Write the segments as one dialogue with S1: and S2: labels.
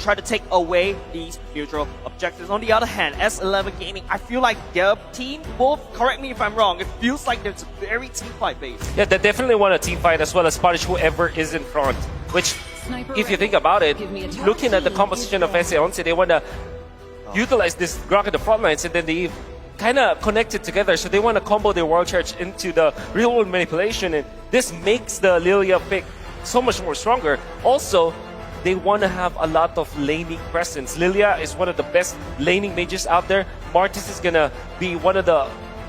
S1: try to take away these neutral objectives. On the other hand, S11 Gaming, I feel like their team, both, correct me if I'm wrong, it feels like it's very team fight based.
S2: Yeah, they definitely want a team fight as well as punish whoever is in front. Which, if you think about it, looking at the composition of S11, they want to utilize this Grok at the front lines, and then they kind of connect it together. So they want to combo their World Charge into the real world manipulation, and this makes the Lilia pick so much more stronger. Also, they want to have a lot of laning presence. Lilia is one of the best laning mages out there. Martis is going to be one of the,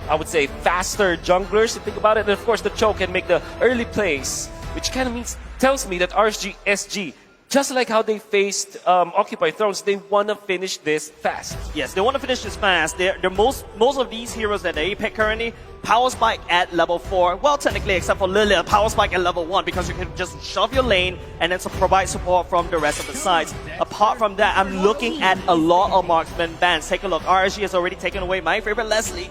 S2: I would say, faster junglers, if you think about it. And of course, the choke can make the early plays, which kind of tells me that RSG, SG, just like how they faced Occupy Thrones, they want to finish this fast.
S1: Yes, they want to finish this fast. Most of these heroes that they pick currently, Power Spike at level 4. Well, technically, except for Lilia, Power Spike at level 1 because you can just shove your lane and then provide support from the rest of the sides. Apart from that, I'm looking at a lot of marksman bans. Take a look. RSG has already taken away my favorite Leslie,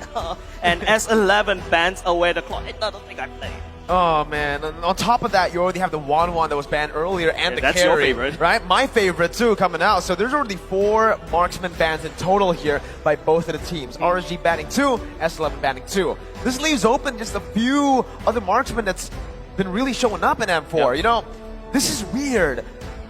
S1: and S11 bans away the clock. Another thing I play.
S3: Oh man, and on top of that, you already have the Wan that was banned earlier and the
S1: that's
S3: carry,
S1: your favorite.
S3: right? My favorite too coming out. So there's already 4 marksman bans in total here by both of the teams. RSG banning 2, S11 banning 2. This leaves open just a few other marksmen that's been really showing up in M4.
S2: Yep.
S3: You know, this is weird.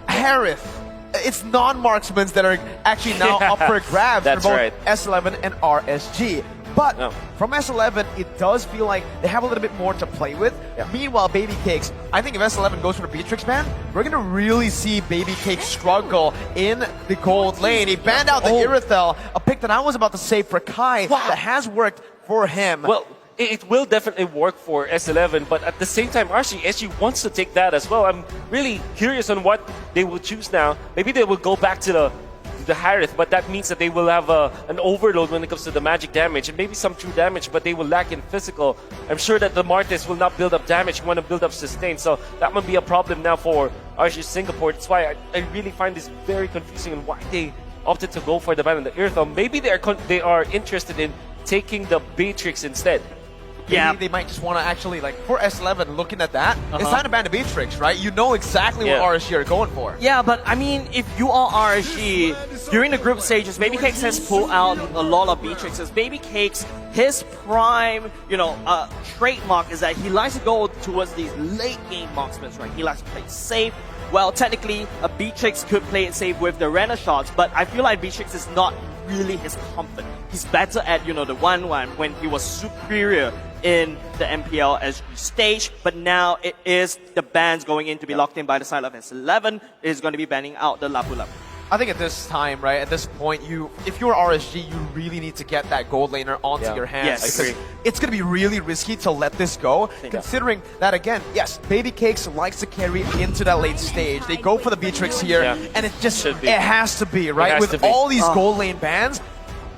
S3: Harith. It's non-marksmen that are actually now up for grabs for both
S2: right.
S3: S11 and RSG. But
S2: No.
S3: from S11, it does feel like they have a little bit more to play with.
S2: Yeah.
S3: Meanwhile, Baby Cakes, I think if S11 goes for the Beatrix ban, we're going to really see Baby Cakes struggle in the gold lane. He banned out the Irithel, a pick that I was about to say for Kai that has worked for him.
S2: Well, it will definitely work for S11, but at the same time, SG wants to take that as well. I'm really curious on what they will choose now. Maybe they will go back to the Harith, but that means that they will have an overload when it comes to the magic damage and maybe some true damage, but they will lack in physical. I'm sure that the Martis will not build up damage, want to build up sustain, so that might be a problem now for RSG Singapore. That's why I really find this very confusing and why they opted to go for the ban on the Earthom. Maybe they are interested in taking the Beatrix instead.
S3: Maybe they might just want to actually, like, for S11, looking at that, it's time to ban the Beatrix, right? You know exactly what RSG are going for.
S1: Yeah, but I mean, if you are RSG, during the group stages, Baby Cakes has pulled out a lot of Beatrixes. Baby Cakes, his prime, trademark is that he likes to go towards these late game marksmen, right? He likes to play safe. Well, technically, a Beatrix could play it safe with the Renner shots, but I feel like Beatrix is not really his comfort. He's better at, the 1-1 when he was superior in the MPL SG stage, but now it is the bans going in to be locked in by the side of S11. It is going to be banning out the Lapu Lapu.
S3: I think at this time, right, at this point, if you're RSG, you really need to get that gold laner onto your hands.
S1: Yes,
S3: because it's going to be really risky to let this go, considering that, again, yes, Baby Cakes likes to carry into that late stage. They go for the Beatrix here, and it just, it has to be, right? With all these gold lane bans,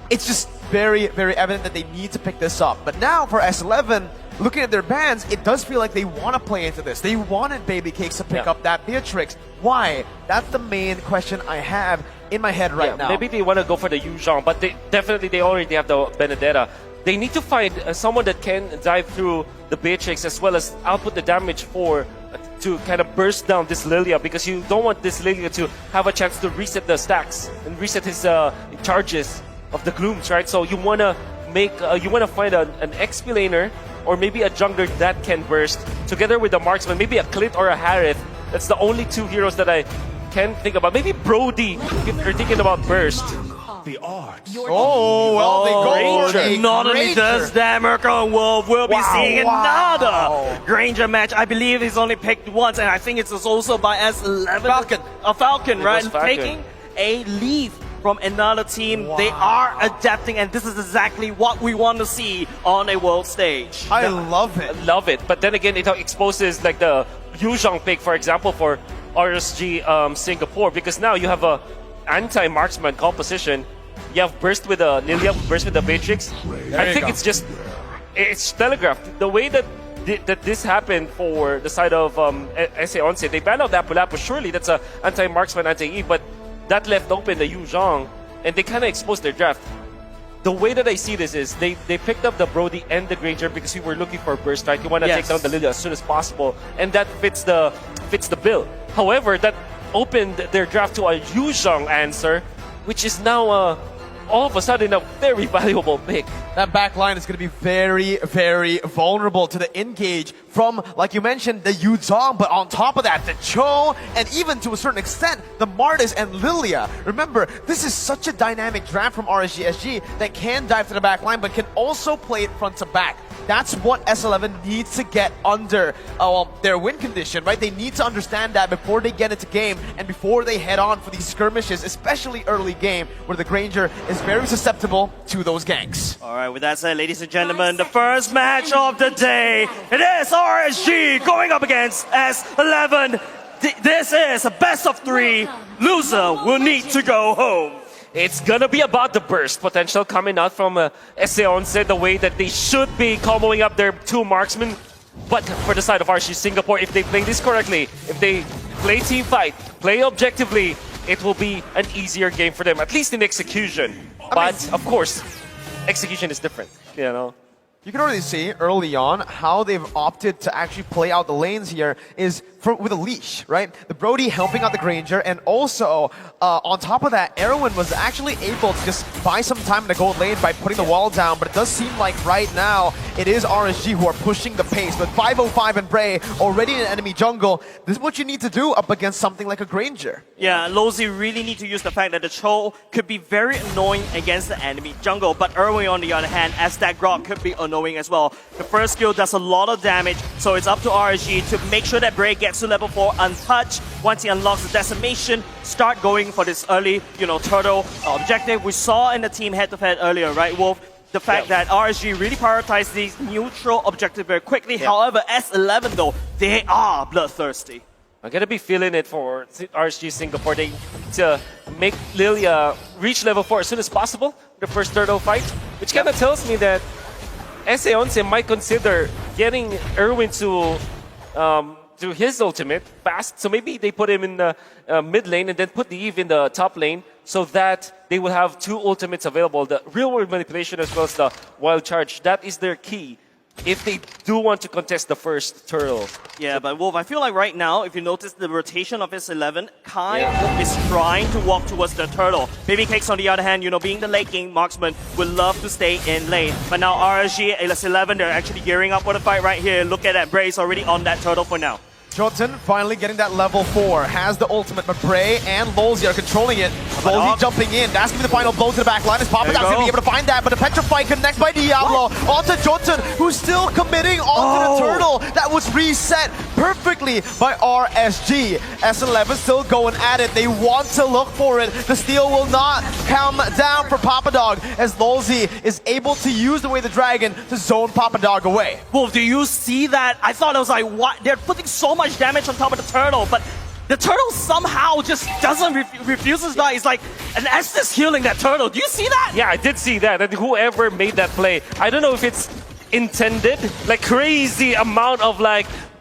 S3: it's just very, very evident that they need to pick this up. But now for S11, looking at their bans, it does feel like they want to play into this. They wanted Baby Cakes to pick up that Beatrix. Why? That's the main question I have in my head right now.
S2: Maybe they want to go for the Yu Zhang, but they already have the Benedetta. They need to find someone that can dive through the Beatrix as well as output the damage to kind of burst down this Lilia, because you don't want this Lilia to have a chance to reset the stacks and reset his charges of the glooms, right? So you wanna find an XP laner or maybe a jungler that can burst together with a marksman, maybe a Clit or a Harith. That's the only 2 heroes that I can think about. Maybe Brody if you're thinking about burst.
S4: The arcs.
S3: Oh, well, they go for it.
S1: Not only does that, Merkel and Wolf will be seeing another Granger match. I believe he's only picked once, and I think it's also by S11.
S3: Falcon.
S1: A Falcon, right?
S2: Falcon.
S1: Taking a lead from another team. They are adapting, and this is exactly what we want to see on a world stage.
S3: I love it.
S2: Love it. But then again, it exposes like the Yu Zhang pick, for example, for RSG Singapore, because now you have a anti-marksman composition. You have burst with a Lilia, burst with the Beatrix. I think it's telegraphed. The way that this happened for the side of S11, they banned out that Lapu Lapu. Surely that's a anti-marksman, anti-Eve, but that left open the Yu Zhang, and they kind of exposed their draft. The way that I see this is they picked up the Brody and the Granger because we were looking for a burst, right? You want to take down the Lilia as soon as possible, and that fits the bill. However, that opened their draft to a Yuzhong answer, which is now all of a sudden a very valuable pick.
S3: That back line is going to be very, very vulnerable to the engage from, like you mentioned, the Yuzhong, but on top of that, the Cho, and even to a certain extent, the Martis and Lilia. Remember, this is such a dynamic draft from RSG that can dive to the back line, but can also play it front to back. That's what S11 needs to get under their win condition, right? They need to understand that before they get into game and before they head on for these skirmishes, especially early game, where the Granger is very susceptible to those ganks.
S1: All right, with that said, ladies and gentlemen, the first match of the day, it is RSG going up against S11. This is a best of 3. Loser will need to go home.
S2: It's gonna be about the burst potential coming out from S11, the way that they should be comboing up their 2 marksmen. But for the side of RSG Singapore, if they play this correctly, if they play team fight, play objectively, it will be an easier game for them, at least in execution. But of course, execution is different, you know.
S3: You can already see early on how they've opted to actually play out the lanes here is with a leash, right? The Brody helping out the Granger, and also on top of that, Erwin was actually able to just buy some time in the gold lane by putting the wall down, but it does seem like right now it is RSG who are pushing the pace. With 505 and Bray already in enemy jungle, this is what you need to do up against something like a Granger.
S1: Yeah, Lozi really need to use the fact that the Cho could be very annoying against the enemy jungle, but Erwin on the other hand, as that Grok could be annoying as well. The first skill does a lot of damage, so it's up to RSG to make sure that Bray gets to level 4 untouched. Once he unlocks the decimation, start going for this early, turtle objective. We saw in the team head-to-head earlier, right, Wolf? The fact that RSG really prioritized these neutral objectives very quickly. However, S11 though, they are bloodthirsty.
S2: I'm gonna be feeling it for RSG Singapore. They need to make Lilia reach level 4 as soon as possible, the first turtle fight, which kind of tells me that S11 might consider getting Erwin to his ultimate fast. So maybe they put him in the mid lane and then put the Eve in the top lane so that they will have 2 ultimates available. The real world manipulation as well as the wild charge. That is their key if they do want to contest the first turtle.
S1: Yeah, but Wolf, I feel like right now, if you notice the rotation of S11, Kai is trying to walk towards the turtle. Baby Cakes, on the other hand, being the late game marksman, would love to stay in lane. But now RSG, S11, they're actually gearing up for the fight right here. Look at that, Bray's already on that turtle for now.
S3: Jotun finally getting that level 4, has the ultimate, but Bray and Lolzy are controlling it. Lolzy jumping in, that's gonna be the final blow to the back line. Is Papadog's gonna be able to find that, but the Petrify connects by Diablo onto Jotun, who's still committing onto the turtle. That was reset perfectly by RSG. S11 still going at it, they want to look for it. The steal will not come down for Papadog, as Lolzy is able to use the Way the Dragon to zone Papadog away.
S1: Wolf, do you see that? I thought it was like, what? They're putting so much damage on top of the turtle, but the turtle somehow just doesn't refuses to die. It's like an Estes healing that turtle. Do you see that?
S2: Yeah, I did see that. And whoever made that play, I don't know if it's intended, like crazy amount of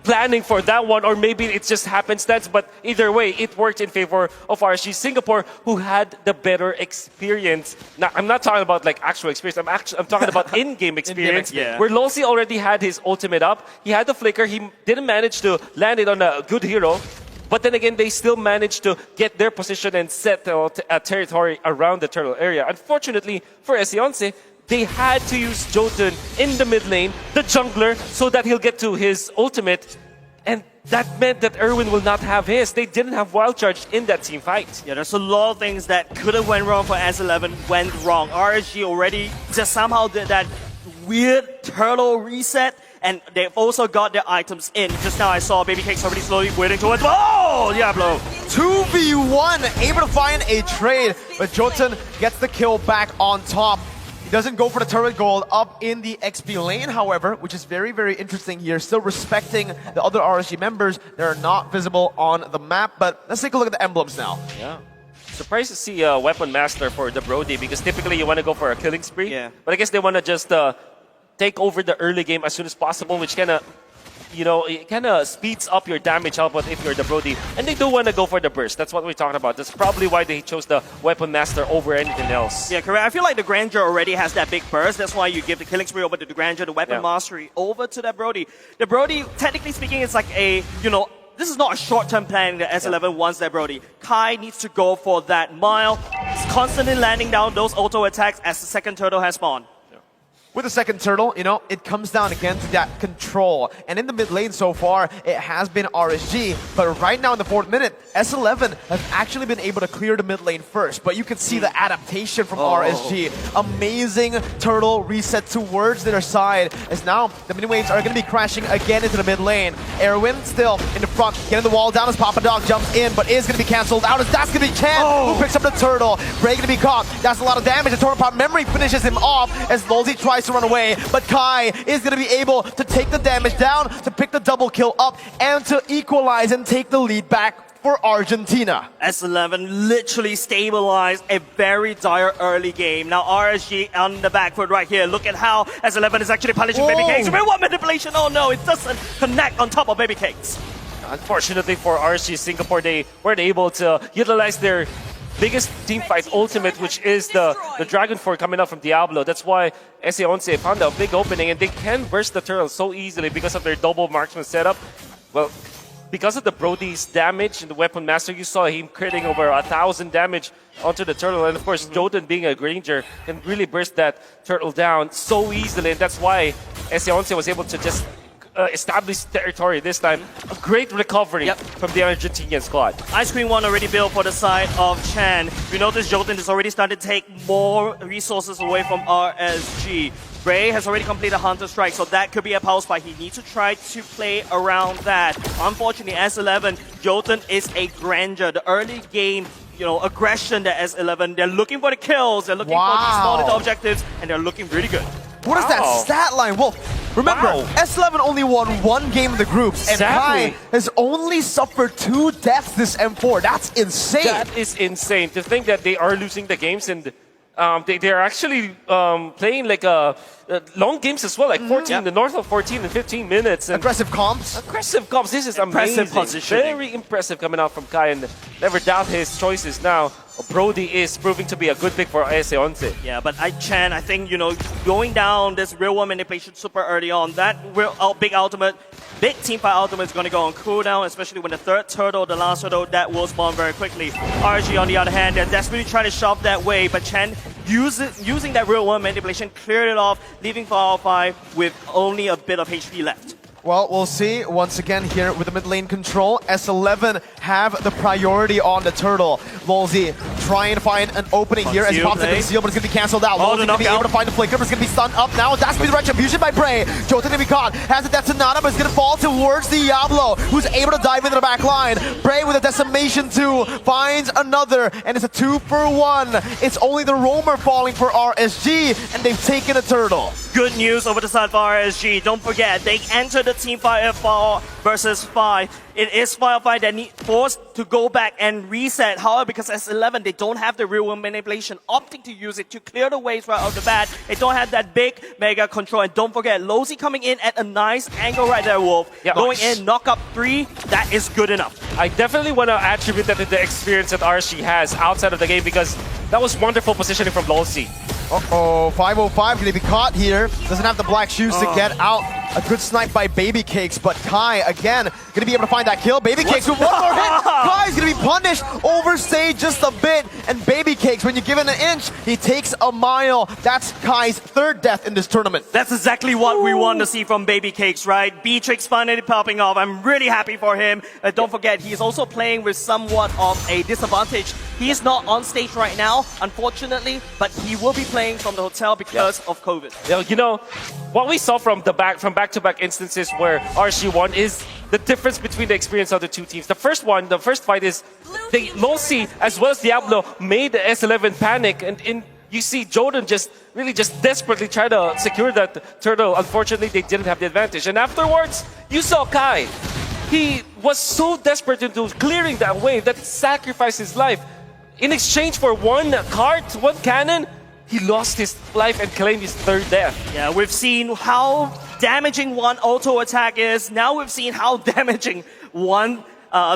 S2: planning for that one, or maybe it just happenstance, but either way, it worked in favor of RSG Singapore, who had the better experience. Now, I'm not talking about actual experience, I'm talking about in-game experience, where Lolzy already had his ultimate up, he had the flicker, he didn't manage to land it on a good hero, but then again, they still managed to get their position and set a territory around the turtle area. Unfortunately for S11, they had to use Jotun in the mid lane, the jungler, so that he'll get to his ultimate. And that meant that Erwin will not have his. They didn't have wild charge in that team fight.
S1: Yeah, there's a lot of things that could have went wrong for S11 went wrong. RSG already just somehow did that weird turtle reset, and they've also got their items in. Just now I saw Baby Cakes already slowly waiting towards, oh, Diablo.
S3: 2v1, able to find a trade, but Jotun gets the kill back on top. Doesn't go for the turret gold up in the XP lane, however, which is very, very interesting here. Still respecting the other RSG members. They're not visible on the map, but let's take a look at the emblems now.
S2: Yeah. Surprised to see a Weapon Master for the Brody, because typically you want to go for a killing spree.
S1: Yeah.
S2: But I guess they want to just take over the early game as soon as possible, which kind of, it kind of speeds up your damage output if you're the Brody. And they do want to go for the burst. That's what we're talking about. That's probably why they chose the Weapon Master over anything else.
S1: Yeah, correct. I feel like the Granger already has that big burst. That's why you give the killing spree over to the Granger, the Weapon Mastery over to that Brody. The Brody, technically speaking, is like a, this is not a short-term plan that S11 wants there, Brody. Kai needs to go for that mile. He's constantly landing down those auto attacks as the second turtle has spawned.
S3: With the second turtle, you know, it comes down again to that control. And in the mid lane so far, it has been RSG. But right now in the 4th minute, S11 has actually been able to clear the mid lane first. But you can see the adaptation from RSG. Amazing turtle reset towards their side. As now, the mini waves are going to be crashing again into the mid lane. Erwin still in the front, getting the wall down as Papa Dog jumps in, but is going to be cancelled out as that's going to be Chen who picks up the turtle. Bray going to be caught. That's a lot of damage. The Torrent Pop Memory finishes him off as Lolzy tries to run away, but Kai is going to be able to take the damage down, to pick the double kill up, and to equalize and take the lead back for Argentina.
S1: S11 literally stabilized a very dire early game. Now RSG on the back foot right here. Look at how S11 is actually punishing Baby Cakes. Real one manipulation. Oh no, it doesn't connect on top of Baby Cakes.
S2: Unfortunately for RSG Singapore, they weren't able to utilize their biggest team fight ultimate, which is the Dragon Force coming out from Diablo. That's why S11 found a big opening, and they can burst the turtle so easily because of their double marksman setup. Well, because of the Brody's damage and the Weapon Master, you saw him critting over 1,000 damage onto the turtle. And of course, Jotun being a Granger can really burst that turtle down so easily. And that's why S11 was able to just establish territory this time. A great recovery from the Argentinian squad.
S1: Ice Cream 1 already built for the side of Chan. We notice Jotun has already started to take more resources away from RSG. Bray has already completed Hunter Strike, so that could be a pulse fight. He needs to try to play around that. Unfortunately, S11, Jotun is a Granger. The early game, you know, aggression that S11, they're looking for the kills, they're looking for these small little objectives, and they're looking really good.
S3: What is that stat line? Well, remember, S11 only won 1 game in the groups, and Kai has only suffered 2 deaths this M4. That's insane.
S2: That is insane. To think that they are losing the games and they're actually playing like long games as well, like 14, the north of 14 and 15 minutes. And
S3: aggressive comps.
S2: Aggressive comps. This is
S1: impressive
S2: amazing.
S1: positioning.
S2: Very impressive coming out from Kai, and never doubt his choices now. Brody is proving to be a good pick for S11.
S1: Yeah, but Chan, I think, you know, going down this real world manipulation super early on, that big ultimate, big teamfight ultimate is going to go on cooldown, especially when the third turtle, the last turtle, that will spawn very quickly. RG, on the other hand, they're desperately trying to shove that way, but Chan using that real world manipulation, cleared it off, leaving Far 5 with only a bit of HP left.
S3: Well, we'll see. Once again here with the mid lane control, S11 have the priority on the turtle. Lolzy trying to find an opening here as he pops into the seal, but it's going to be cancelled out. Lolzy going to be able to find the flicker, but it's going to be stunned up now. That's going to be the retribution by Bray. Jotun going to be caught. Has a death to Nana, but it's going to fall towards Diablo, who's able to dive into the back line. Bray with a decimation 2 finds another, and it's a 2-for-1. It's only the roamer falling for RSG, and they've taken a turtle.
S1: Good news over the side for RSG. Don't forget, they entered the team fight 4 versus 5. It is Fire 5 that need forced to go back and reset. However, because S11, they don't have the real world manipulation, opting to use it to clear the waves right off the bat. They don't have that big mega control. And don't forget, Lolzy coming in at a nice angle right there, Wolf. Going in, knock up 3, that is good enough.
S2: I definitely want to attribute that to the experience that RSG has outside of the game, because that was wonderful positioning from Lolzy.
S3: Uh-oh, 505 going to be caught here. Doesn't have the black shoes to get out. A good snipe by Baby Cakes, but Kai, again, going to be able to find that kill. Baby Cakes with one more hit. Kai's going to be punished, overstayed just a bit. And Baby Cakes, when you give him an inch, he takes a mile. That's Kai's 3rd death in this tournament.
S1: That's exactly what we want to see from Baby Cakes, right? Beatrix finally popping off. I'm really happy for him. Don't forget, he's also playing with somewhat of a disadvantage. He's not on stage right now, unfortunately, but he will be playing from the hotel because of COVID.
S2: You know, what we saw from back-to-back instances where RSG won is the difference between the experience of the 2 teams. The first fight is Lolzy as well as Diablo made the S11 panic, and you see Jotun just desperately try to secure that turtle. Unfortunately, they didn't have the advantage. And afterwards, you saw Kai. He was so desperate into clearing that wave that he sacrificed his life. In exchange for 1 cart, 1 cannon, he lost his life and claimed his 3rd death.
S1: Yeah, we've seen how damaging 1 auto attack is. Now we've seen how damaging 1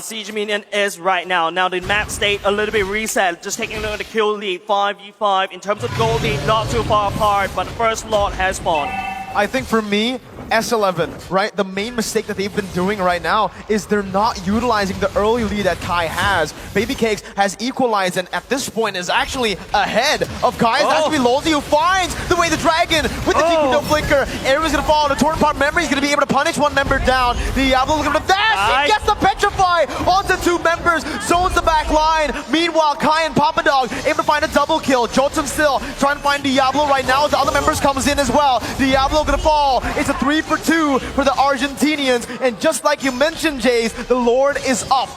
S1: siege minion is right now. Now the map state a little bit reset. Just taking a look at the kill lead, 5v5. In terms of gold lead, not too far apart, but the first lot has spawned.
S3: I think for me, S11, right? The main mistake that they've been doing right now is they're not utilizing the early lead that Kai has. Baby Cakes has equalized and at this point is actually ahead of Kai. That's going to be Lolzy who finds the way the dragon with the DQ no flicker. Everyone's going to fall. The Torn Part memory is going to be able to punish one member down. Diablo's going to dash. He gets the petrify onto two members. Zones the back line. Meanwhile, Kai and Papa Dog able to find a double kill. Jotun still trying to find Diablo right now as the other members comes in as well. Diablo going to fall. It's a 3-for-2 for the Argentinians. And just like you mentioned, Jace, the Lord is up.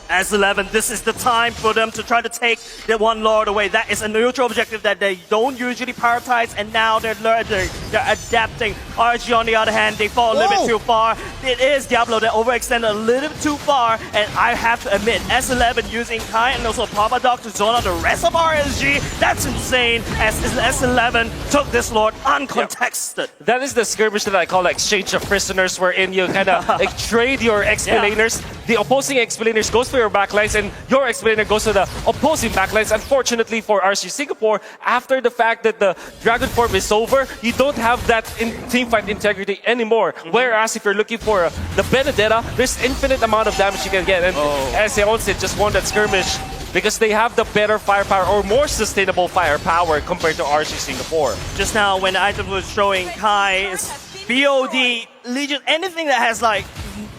S1: S11, this is the time for them to try to take the one Lord away. That is a neutral objective that they don't usually prioritize, and now they're adapting. RG, on the other hand, they fall a little bit too far. It is Diablo that overextended a little bit too far, and I have to admit, S11 using Kai and also Papa Dog to zone out the rest of RSG, that's insane, as S11 took this Lord uncontested.
S2: Yep. That is the skirmish that I call like exchange of prisoners, wherein you kind of like trade your explainers. The opposing explainers goes for your backlines and your explainer goes to the opposing backlines. Unfortunately for RC Singapore, after the fact that the Dragon Form is over, you don't have that teamfight integrity anymore. Whereas if you're looking for the Benedetta, there's infinite amount of damage you can get. And as S11 just won that skirmish because they have the better firepower or more sustainable firepower compared to RC Singapore.
S1: Just now when the item was showing Kai is BOD, Legion, anything that has like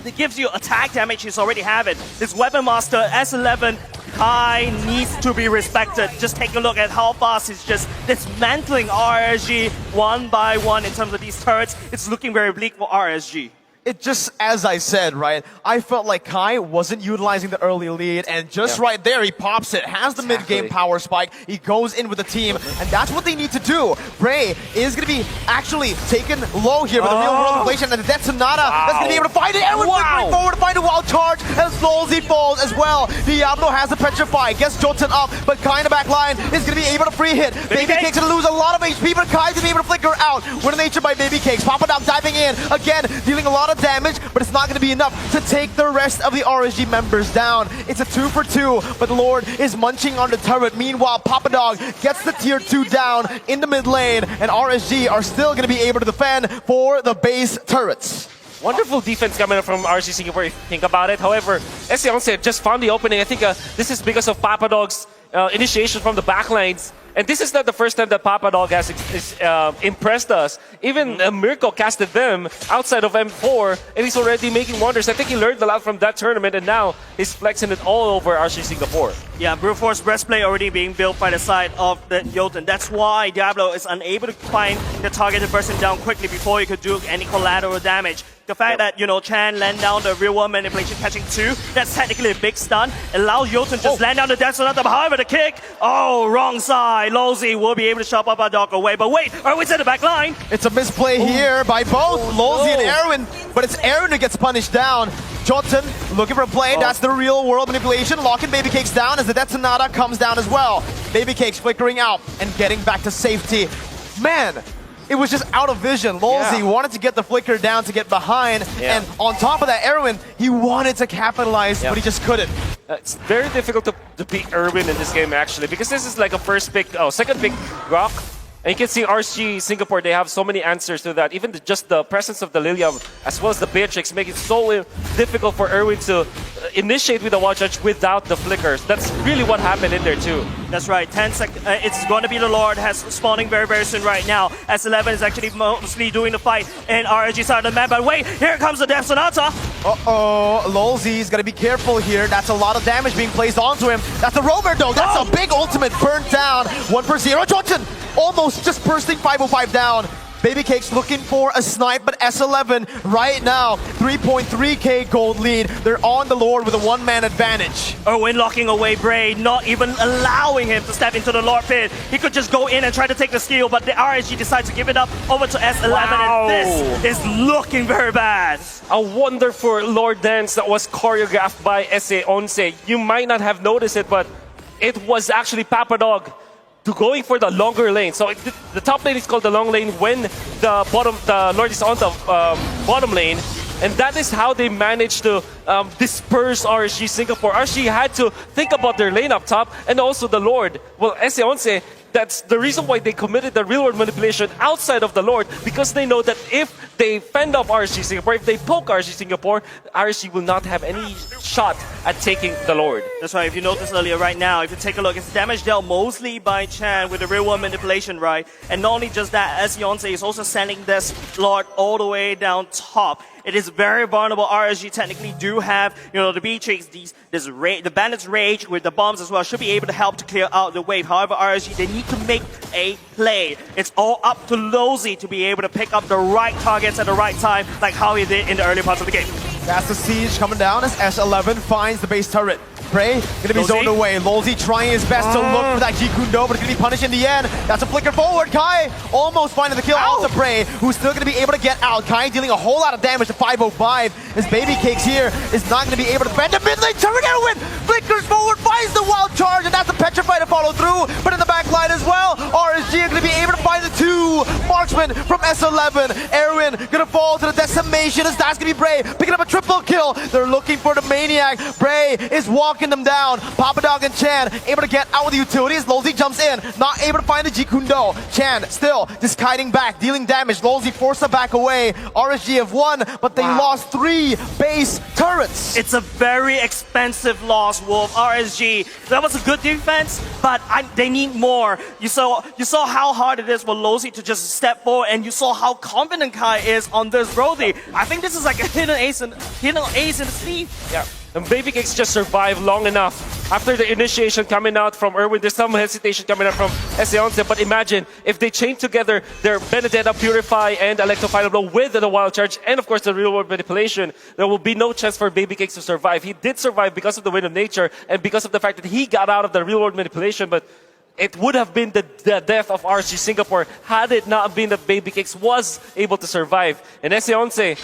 S1: it gives you attack damage, he's already have it. This Weapon Master, S11, Kai needs to be respected. Just take a look at how fast he's just dismantling RSG one by one in terms of these turrets. It's looking very bleak for RSG.
S3: It just, as I said, right, I felt like Kai wasn't utilizing the early lead, and just right there, he pops it, has the mid-game power spike, he goes in with the team, and that's what they need to do. Bray is going to be actually taken low here with the real world inflation, and the Death Sonata that's going to be able to find it. Everyone flickering forward to find a wild charge, and Lolzy falls as well. Diablo has the Petrify, gets Jotun up, but Kai in the back line is going to be able to free hit. Baby Cakes going to lose a lot of HP, but Kai's going to be able to flicker out. Winning nature by Baby Cakes. Papa Dog diving in, again, dealing a lot of damage, but it's not going to be enough to take the rest of the RSG members down. It's a 2-for-2, but Lord is munching on the turret. Meanwhile, Papa Dog gets the tier 2 down in the mid lane, and RSG are still going to be able to defend for the base turrets.
S2: Wonderful defense coming up from RC Singapore if you think about it. However, S11 just found the opening. I think this is because of Papa Dog's initiation from the backlines. And this is not the first time that Papa Dog has impressed us. Even Mirko casted them outside of M4, and he's already making wonders. I think he learned a lot from that tournament, and now he's flexing it all over RC Singapore.
S1: Yeah, Brute Force breastplate already being built by the side of the Jotun. That's why Diablo is unable to find the targeted person down quickly before he could do any collateral damage. The fact that, Chan land down the real world manipulation catching 2, that's technically a big stun. Allows Jotun to just land down the Death Sonata, but however the kick, wrong side. Lolzy will be able to shove up a dog away, but wait, Erwin's at the back line.
S3: It's a misplay here by both Lolzy and Erwin, but it's Erwin who gets punished down. Jotun looking for a play, that's the real world manipulation. Locking Baby Cakes down as the Death Sonata comes down as well. Baby Cakes flickering out and getting back to safety. Man, it was just out of vision. Lolzy wanted to get the flicker down to get behind, and on top of that, Erwin, he wanted to capitalize, but he just couldn't.
S2: It's very difficult to beat Erwin in this game, actually, because this is like a second pick rock. And you can see RC Singapore, they have so many answers to that. Even just the presence of the Lilium as well as the Beatrix make it so difficult for Erwin to initiate with the Wild Charge without the flickers. That's really what happened in there too.
S1: That's right, 10 seconds. It's going to be the Lord has spawning very, very soon right now. S11 is actually mostly doing the fight in RSG side of the map. But wait, here comes the Death Sonata.
S3: Lolzy's got to be careful here. That's a lot of damage being placed onto him. That's a roamer though. That's a big ultimate burnt down. 1-for-0. Jotun almost just bursting 505 down. Baby Cakes looking for a snipe, but S11 right now, 3.3k gold lead. They're on the Lord with a one-man advantage.
S1: Erwin locking away Bray, not even allowing him to step into the Lord pit. He could just go in and try to take the steal, but the RSG decides to give it up over to S11, and this is looking very bad.
S2: A wonderful Lord dance that was choreographed by S11. You might not have noticed it, but it was actually Papa Dog going for the longer lane. So the top lane is called the long lane when the Lord is on the bottom lane, and that is how they managed to disperse RSG Singapore. RSG had to think about their lane up top and also the Lord. Well, S11 that's the reason why they committed the real world manipulation outside of the Lord, because they know that if they fend off RSG Singapore, if they poke RSG Singapore, RSG will not have any shot at taking the Lord.
S1: That's right. If you noticed earlier, right now, if you take a look, it's damage dealt mostly by Chan with the real world manipulation, right? And not only just that, S11 is also sending this Lord all the way down top. It is very vulnerable. RSG technically do have, you know, the Beatrix, the Bandit's Rage with the bombs as well, should be able to help to clear out the wave. However, RSG, they need to make a play. It's all up to Lozy to be able to pick up the right targets at the right time, like how he did in the early parts of the game.
S3: That's the siege coming down as S11 finds the base turret. Prey gonna be zoned away. Lolzy trying his best to look for that Jikundo, but gonna be punished in the end. That's a flicker forward. Kai almost finding the kill off the Prey, who's still gonna be able to get out. Kai dealing a whole lot of damage to 505. His baby cakes here is not gonna be able to defend the mid lane. Turret Erwin flickers forward, finds the wild charge, and that's a Petrify to follow through. But in the back line as well, RSG are gonna be able to find the two marksmen from S11. Erwin gonna fall to the decimation as that's gonna be Bray picking up a triple kill. They're looking for the Maniac. Bray is walking them down. Papa Dog and Chan able to get out with the utilities. Lolzy jumps in, not able to find the Jikundo. Chan still just kiting back, dealing damage. Lolzy forced to back away. RSG have won, but they lost 3 base turrets.
S1: It's a very expensive loss, Wolf. RSG, that was a good defense, but they need more. You saw how hard it is for Lolzy to just step forward, and you saw how confident Kai is on this Brody. I think this is like a hidden ace in the sleeve.
S2: Yeah. And Baby Cakes just survived long enough. After the initiation coming out from Erwin, there's some hesitation coming out from S11, but imagine if they chain together their Benedetta, Purify, and Electro Final Blow with the Wild Charge, and of course the real world manipulation, there will be no chance for Baby Cakes to survive. He did survive because of the Wind of Nature, and because of the fact that he got out of the real world manipulation, but it would have been the death of RSG Singapore had it not been that Baby Cakes was able to survive. And S11,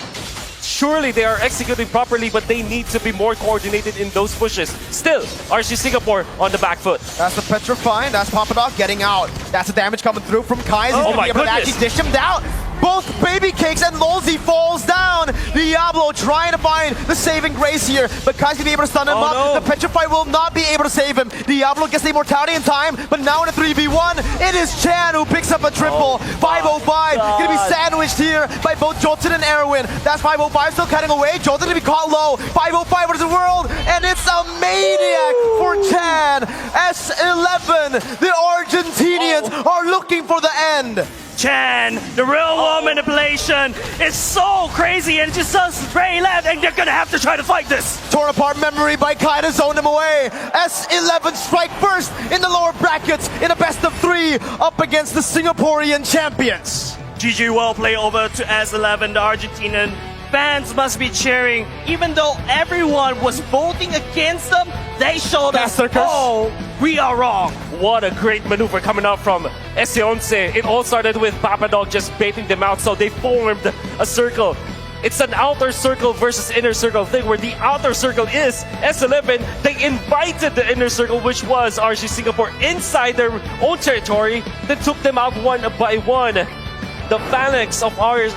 S2: surely they are executing properly, but they need to be more coordinated in those pushes. Still, RSG Singapore on the back foot.
S3: That's the Petrify, that's Papa Dog getting out. That's the damage coming through from Kai.
S2: Oh my goodness.
S3: Actually dish him down. Both Baby Cakes and Lolzy falls down. Diablo trying to find the saving grace here, but Kai's gonna be able to stun him up.
S2: No.
S3: The Petrify will not be able to save him. Diablo gets the immortality in time, but now in a 3v1, it is Chan who picks up a triple. 505 gonna be sandwiched here by both Jolton and Erwin. That's 505 still cutting away. Jolton gonna be caught low. 505 versus the world, and it's a Maniac for Chan. S11, the Argentinians are looking for the end.
S1: Chan, the real world manipulation is so crazy, and it just does Ray left, and they're gonna have to try to fight this.
S3: Torn apart memory by Kai to zone him away. S11 strike first in the lower brackets in a best of 3 up against the Singaporean champions.
S1: GG well play over to S11, the Argentinian. Fans must be cheering, even though everyone was voting against them. They showed us, oh, we are wrong.
S2: What a great maneuver coming out from S11. It all started with Papa Dog just baiting them out, so they formed a circle. It's an outer circle versus inner circle thing, where the outer circle is S11. They invited the inner circle, which was RSG Singapore, inside their own territory, then took them out one by one. The phalanx of ours.